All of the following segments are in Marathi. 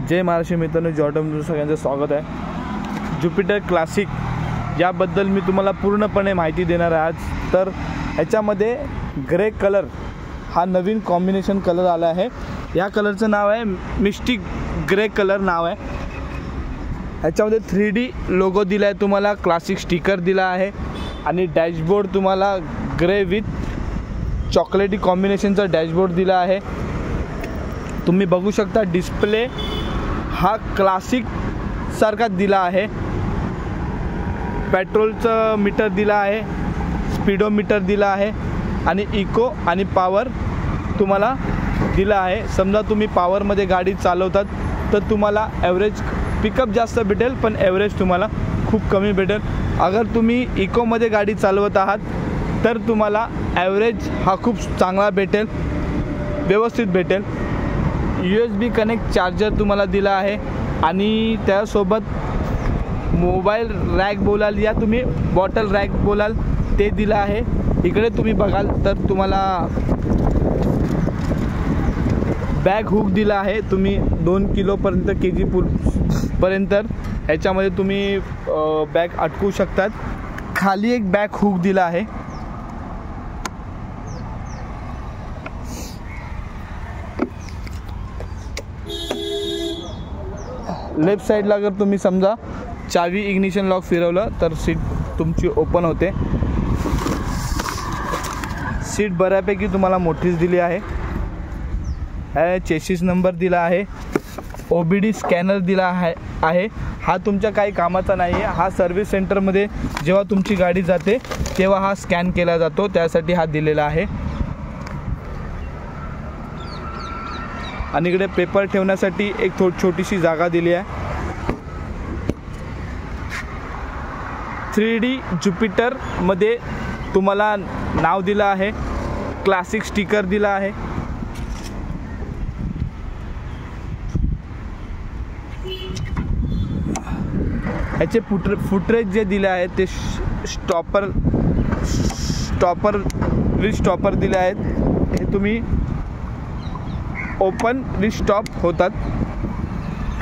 जय महाराष्ट्र मित्रांनो, जॉटम सगळ्यांचं स्वागत आहे। ज्युपिटर क्लासिक याबद्दल मी तुम्हाला पूर्णपणे माहिती देणार आहे आज। तर ह्याच्यामध्ये ग्रे कलर हा नवीन कॉम्बिनेशन कलर आला आहे। या कलरचं नाव आहे मिस्टिक ग्रे कलर नाव आहे। ह्याच्यामध्ये 3D लोगो दिला आहे, तुम्हाला क्लासिक स्टिकर दिला आहे आणि डॅशबोर्ड तुम्हाला ग्रे विथ चॉकलेटी कॉम्बिनेशनचा डॅशबोर्ड दिला आहे। तुम्ही बघू शकता डिस्प्ले हा क्लासिक सारखा दिला आहे। पेट्रोलचं मीटर दिला आहे, स्पीडोमीटर दिला आहे आणि इको आणि पॉवर तुम्हाला दिला आहे। समजा तुम्ही पॉवरमध्ये गाडी चालवतात तर तुम्हाला ॲव्हरेज पिकअप जास्त भेटेल, पण ॲव्हरेज तुम्हाला खूप कमी भेटेल। अगर तुम्ही इकोमध्ये गाडी चालवत आहात तर तुम्हाला ॲव्हरेज हा खूप चांगला भेटेल, व्यवस्थित भेटेल। USB कनेक्ट चार्जर तुम्हाला दिला आहे आणि त्यासोबत मोबाईल रॅक बोलाल या तुम्ही बॉटल रॅक बोलाल ते दिलं आहे। इकडे तुम्ही बघाल तर तुम्हाला बॅग हुक दिला आहे। तुम्ही 2 किलोपर्यंत KG पर्यंत ह्याच्यामध्ये तुम्ही बॅग अटकवू शकतात। खाली एक बॅग हुक दिला आहे। लेफ्ट साईडला अगर तुम्ही समजा चावी इग्निशन लॉक फिरवलं तर सीट तुमची ओपन होते। सीट बऱ्यापैकी तुम्हाला मोठीच दिली आहे। चेसिस नंबर दिला आहे, OBD स्कॅनर दिला आहे। हा तुमच्या काही कामाचा नाही आहे, हा सर्व्हिस सेंटरमध्ये जेव्हा तुमची गाडी जाते तेव्हा हा स्कॅन केला जातो, त्यासाठी हा दिलेला आहे। आणि इकडे पेपर ठेवण्यासाठी एक छोटीशी जागा दिली आहे। 3D ज्युपिटर मध्ये तुम्हाला नाव दिलं आहे, क्लासिक स्टिकर दिला आहे। ह्याचे फुटरेज जे दिले आहे ते स्टॉपर रिस्टॉपर दिले आहेत। हे तुम्ही ओपन रिस्टॉप होतात।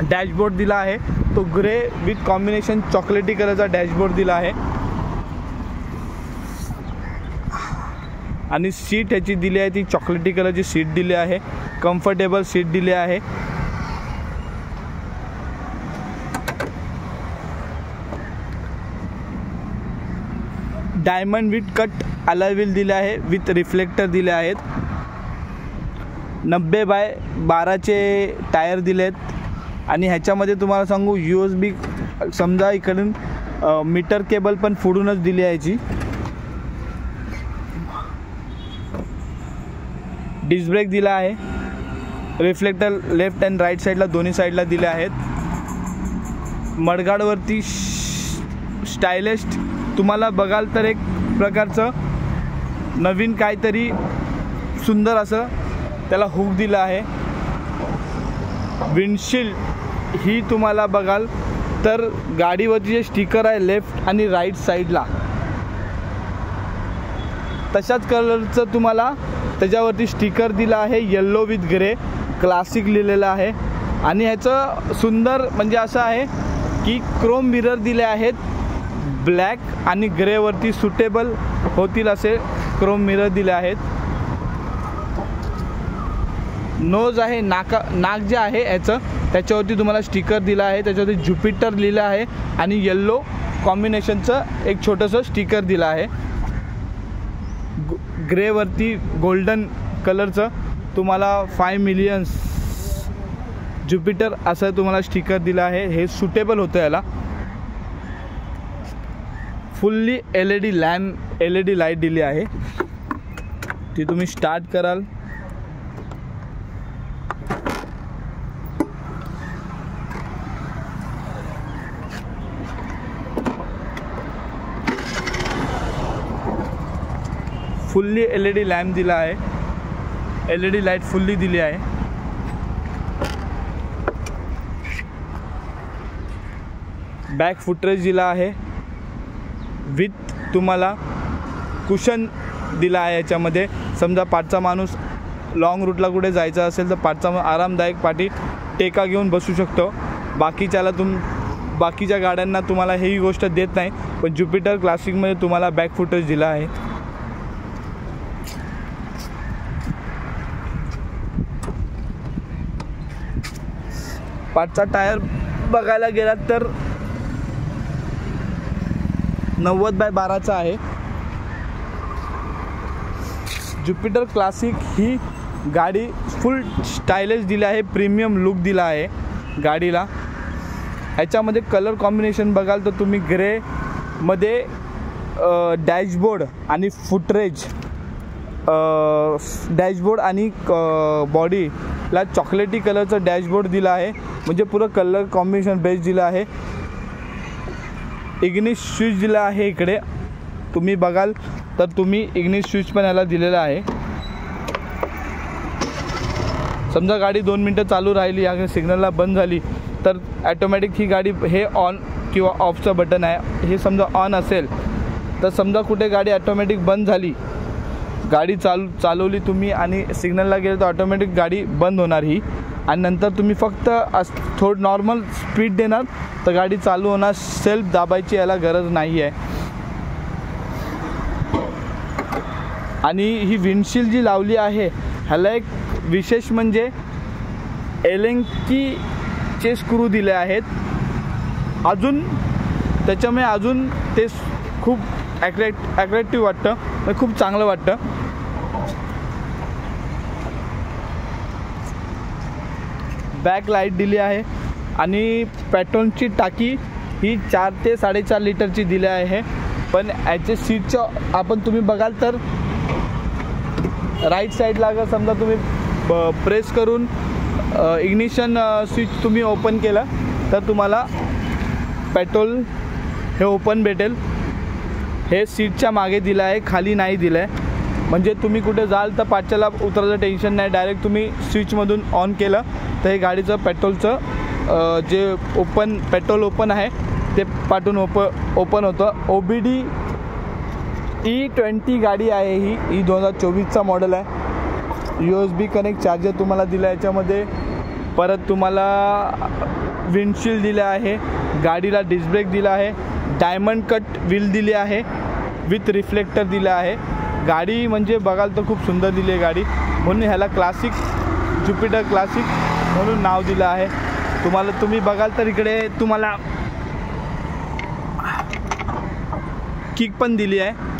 डॅशबोर्ड दिला आहे तो ग्रे विथ कॉम्बिनेशन चॉकलेटी कलरचा डॅशबोर्ड दिला आहे आणि सीट ह्याची दिली आहे ती चॉकलेटी कलरची सीट दिली आहे। कम्फर्टेबल सीट दिली आहे। Diamond with cut alloy wheel दिले आहे, विथ रिफ्लेक्टर दिले आहेत। 90/12चे टायर दिले आहेत आणि ह्याच्यामध्ये तुम्हाला सांगू USB समजा इकडून मीटर केबल पण फोडूनच दिली आहे याची। डिस्क ब्रेक दिला आहे। रिफ्लेक्टर लेफ्ट अँड राईट साईडला दोन्ही साईडला दिले आहेत। मडगाडवरती स्टायलिश तुम्हाला बघाल तर एक प्रकारचं नवीन काहीतरी सुंदर असं त्याला हुक दिला आहे। विंडशील्ड ही तुम्हाला बघाल तर गाडीवरची जे स्टिकर आहे लेफ्ट आणि राईट साईडला तशाच कलरचं तुम्हाला त्याच्यावरती स्टिकर दिला आहे, येल्लो विथ ग्रे क्लासिक लिहिलेलं आहे। आणि ह्याचं सुंदर म्हणजे असं आहे की क्रोम मिरर दिले आहेत, ब्लॅक आणि ग्रेवरती सुटेबल होतील असे क्रोम मिरर दिले आहेत। नोज आहे, नाक जे आहे याचं त्याच्यावरती तुम्हाला स्टिकर दिला आहे, त्याच्यावरती ज्युपिटर लिहिलं आहे आणि येल्लो कॉम्बिनेशनचं एक छोटंसं स्टिकर दिलं आहे। ग्रेवरती गोल्डन कलरचं तुम्हाला 5 मिलियन्स ज्युपिटर असं तुम्हाला स्टिकर दिलं आहे। हे सुटेबल होतं याला। फुल्ली LED लाईट दिली आहे, ती तुम्ही स्टार्ट कराल फुल्ली LED लॅम्प दिला आहे, LED लाईट फुल्ली दिली आहे। बॅक फुटरेज दिला आहे, विथ तुम्हाला कुशन दिला आहे। याच्यामध्ये समजा पाठचा माणूस लॉंग रूटला कुठे जायचं असेल तर पाठचा आरामदायक पाठी टेका घेऊन बसू शकतो. बाकीच्या गाड्यांना तुम्हाला ही गोष्ट देत नाही, पण ज्युपिटर क्लासिकमध्ये तुम्हाला बॅक फुटेज दिला आहे. पाठचा टायर बघायला गेलात तर 90/12चा आहे. ज्युपिटर क्लासिक ही गाडी फुल स्टायलिश दिली आहे, प्रीमियम लुक दिला आहे गाडीला. ह्याच्यामध्ये कलर कॉम्बिनेशन बघाल तर तुम्ही ग्रेमध्ये डॅशबोर्ड आणि फुटरेज, डॅशबोर्ड आणि बॉडीला चॉकलेटी कलरचं डॅशबोर्ड दिला आहे, म्हणजे पुरं कलर कॉम्बिनेशन बेस्ट दिलं आहे. इग्निस स्विच दिला आहे इकडे, तुम्ही बघाल तर तुम्ही इग्निस स्विच पण याला दिलेला आहे. समजा गाडी 2 मिनटं चालू राहिली, या सिग्नलला बंद झाली तर ॲटोमॅटिक ही गाडी, हे ऑन किंवा ऑफचं बटन आहे, हे समजा ऑन असेल तर समजा कुठे गाडी ॲटोमॅटिक बंद झाली, गाडी चालवली तुम्ही आणि सिग्नलला गेलं तर ऑटोमॅटिक गाडी बंद होणार ही, आणि नंतर तुम्ही फक्त थोडं नॉर्मल स्पीड देणार तर गाडी चालू होणार. सेल्फ दाबायची याला गरज नाही आहे. आणि ही विंडशील्ड जी लावली आहे ह्याला एक विशेष म्हणजे एलेंकीचे स्क्रू दिले आहेत. अजून त्याच्यामुळे अजून ते खूप ॲट्रॅक्टिव्ह वाटतं, म्हणजे खूप चांगलं वाटतं. बॅक लाईट दिली आहे आणि पेट्रोलची टाकी ही 4 ते 4.5 लिटरची दिली आहे. पण याचे सीटचं तुम्ही बघाल तर राईट साईडला जर समजा तुम्ही प्रेस करून इग्निशन स्विच तुम्ही ओपन केलं तर तुम्हाला पेट्रोल हे ओपन भेटेल. हे सीटच्या मागे दिलं आहे, खाली नाही दिलं आहे, म्हणजे तुम्ही कुठे जाल तर पाठच्याला उतरायचं टेन्शन नाही. डायरेक्ट तुम्ही स्विचमधून ऑन केलं तर हे गाडीचं पेट्रोलचं जे पेट्रोल ओपन आहे ते पाठून ओपन होतं. OBD E20 गाडी आहे ही 2024चा मॉडेल आहे. USB कनेक्ट चार्जर तुम्हाला दिला आहे याच्यामध्ये. परत तुम्हाला विंडशील्ड दिलं आहे, गाडीला डिस्क ब्रेक दिला आहे, डायमंड कट व्हील दिली आहे, विथ रिफ्लेक्टर दिलं आहे. गाडी म्हणजे बघाल तर खूप सुंदर दिली आहे गाडी, म्हणून ह्याला ज्युपिटर क्लासिक म्हणून नाव दिलं आहे. तुम्ही बघाल तर इकडे तुम्हाला किक पण दिली आहे.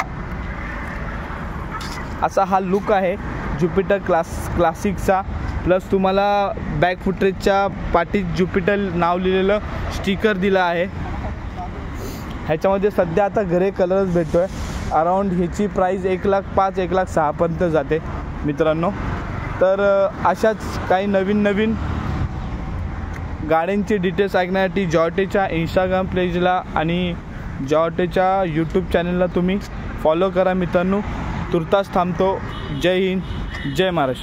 असा हा लुक आहे ज्युपिटर क्लासिकचा. प्लस तुम्हाला बॅक फुटरेजच्या पाठीत ज्युपिटर नाव लिहिलेलं स्टिकर दिलं आहे. ह्याच्यामध्ये सध्या आता ग्रे कलरच भेटतो आहे. अराऊंड ह्याची प्राईस 1,05,000 1,06,000 पर्यंत जाते मित्रांनो. तर अशाच काही नवीन गाड्यांची डिटेल्स ऐकण्यासाठी जॉटेच्या इंस्टाग्राम पेजला आणि जॉटेच्या यूट्यूब चॅनलला तुम्ही फॉलो करा मित्रांनो. तुर्तास थांबतो. जय हिंद, जय महाराष्ट्र.